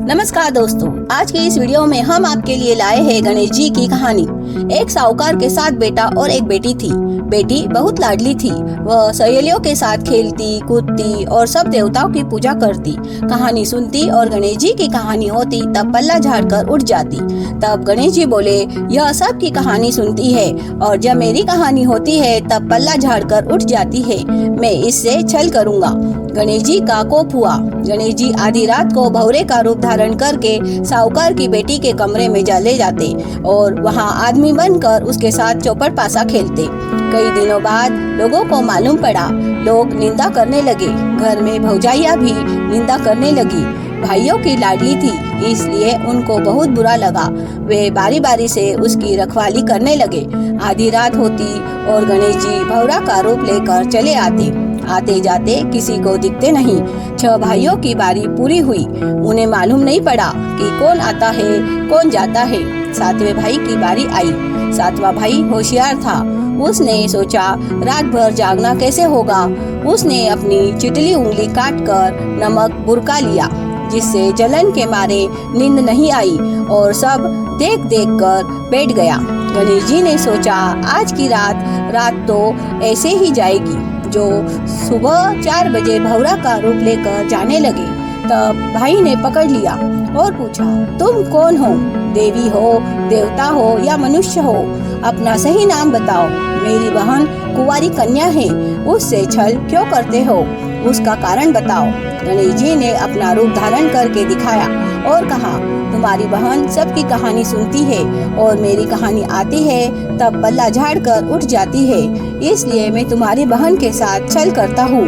नमस्कार दोस्तों, आज की इस वीडियो में हम आपके लिए लाए हैं गणेश जी की कहानी। एक साहूकार के साथ बेटा और एक बेटी थी। बेटी बहुत लाडली थी। वह सहेलियों के साथ खेलती कूदती और सब देवताओं की पूजा करती। कहानी सुनती और गणेश जी की कहानी होती तब पल्ला झाड़कर उठ जाती। तब गणेश जी बोले, यह सब की कहानी सुनती है और जब मेरी कहानी होती है तब पल्ला झाड़कर उठ जाती है। मैं इससे छल करूँगा। गणेश जी का कोप हुआ। गणेश जी आधी रात को भौरे का रूप धारण करके साहूकार की बेटी के कमरे में चले जाते और वहाँ आदमी बनकर उसके साथ चौपड़ पासा खेलते। कई दिनों बाद लोगों को मालूम पड़ा। लोग निंदा करने लगे। घर में भौजाइयाँ भी निंदा करने लगी। भाइयों की लाडली थी, इसलिए उनको बहुत बुरा लगा। वे बारी बारी से उसकी रखवाली करने लगे। आधी रात होती और गणेश जी भौरा का रूप लेकर चले आते। आते जाते किसी को दिखते नहीं। 6 भाइयों की बारी पूरी हुई। उन्हें मालूम नहीं पड़ा कि कौन आता है कौन जाता है। 7वें भाई की बारी आई। 7वां भाई होशियार था। उसने सोचा रात भर जागना कैसे होगा। उसने अपनी चिटली उंगली काटकर नमक बुरका लिया, जिससे जलन के मारे नींद नहीं आई और सब देख देख कर बैठ गया। गणेश जी ने सोचा आज की रात तो ऐसे ही जाएगी। जो सुबह 4 बजे भौरा का रूप लेकर जाने लगे, तब भाई ने पकड़ लिया और पूछा, तुम कौन हो? देवी हो, देवता हो या मनुष्य हो? अपना सही नाम बताओ। मेरी बहन कुंवारी कन्या है, उससे छल क्यों करते हो? उसका कारण बताओ। गणेश जी ने अपना रूप धारण करके दिखाया और कहा, तुम्हारी बहन सबकी कहानी सुनती है और मेरी कहानी आती है तब पल्ला झाड़कर उठ जाती है, इसलिए मैं तुम्हारी बहन के साथ छल करता हूँ।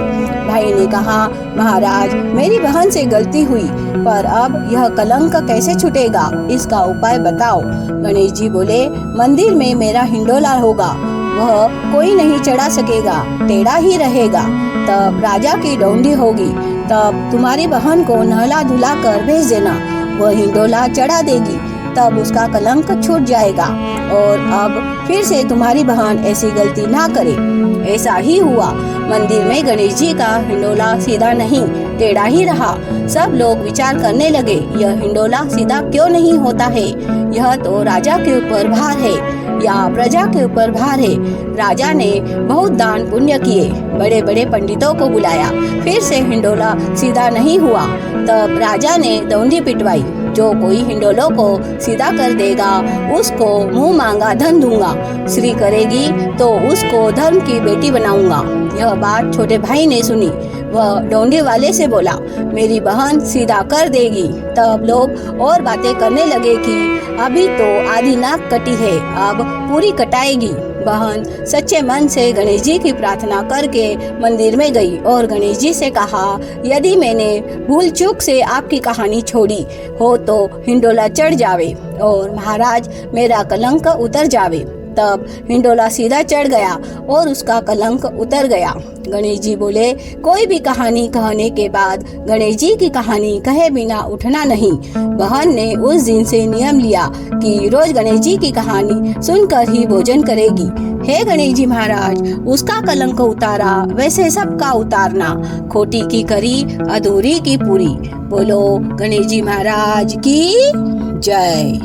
भाई ने कहा, महाराज मेरी बहन से गलती हुई, पर अब यह कलंक कैसे छूटेगा, इसका उपाय बताओ। गणेश जी बोले, मंदिर में मेरा हिंडोला होगा, वह कोई नहीं चढ़ा सकेगा, टेढ़ा ही रहेगा। तब राजा की डोंडी होगी, तब तुम्हारी बहन को नहला धुला कर भेज देना, वह हिंडोला चढ़ा देगी, तब उसका कलंक छूट जाएगा और अब फिर से तुम्हारी बहन ऐसी गलती ना करे। ऐसा ही हुआ। मंदिर में गणेश जी का हिंडोला सीधा नहीं टेढ़ा ही रहा। सब लोग विचार करने लगे, यह हिंडोला सीधा क्यों नहीं होता है? यह तो राजा के ऊपर भार है या प्रजा के ऊपर भार है। राजा ने बहुत दान पुण्य किए, बड़े बड़े पंडितों को बुलाया, फिर से हिंडोला सीधा नहीं हुआ। तब राजा ने दौंडी पिटवाई। जो कोई हिंडोलों को सीधा कर देगा उसको मुंह मांगा धन दूंगा, श्री करेगी तो उसको धर्म की बेटी बनाऊंगा। यह बात छोटे भाई ने सुनी। वह डोंडी वाले से बोला, मेरी बहन सीधा कर देगी। तब लोग और बातें करने लगे कि अभी तो आधी नाक कटी है, अब पूरी कटाएगी। बहन सच्चे मन से गणेश जी की प्रार्थना करके मंदिर में गई और गणेश जी से कहा, यदि मैंने भूल चूक से आपकी कहानी छोड़ी हो तो हिंडोला चढ़ जावे और महाराज मेरा कलंक उतर जावे। तब हिंडोला सीधा चढ़ गया और उसका कलंक उतर गया। गणेश जी बोले, कोई भी कहानी कहने के बाद गणेश जी की कहानी कहे बिना उठना नहीं। बहन ने उस दिन से नियम लिया कि रोज गणेश जी की कहानी सुनकर ही भोजन करेगी। हे गणेश जी महाराज, उसका कलंक उतारा वैसे सबका उतारना, खोटी की करी अधूरी की पूरी। बोलो गणेश जी महाराज की जय।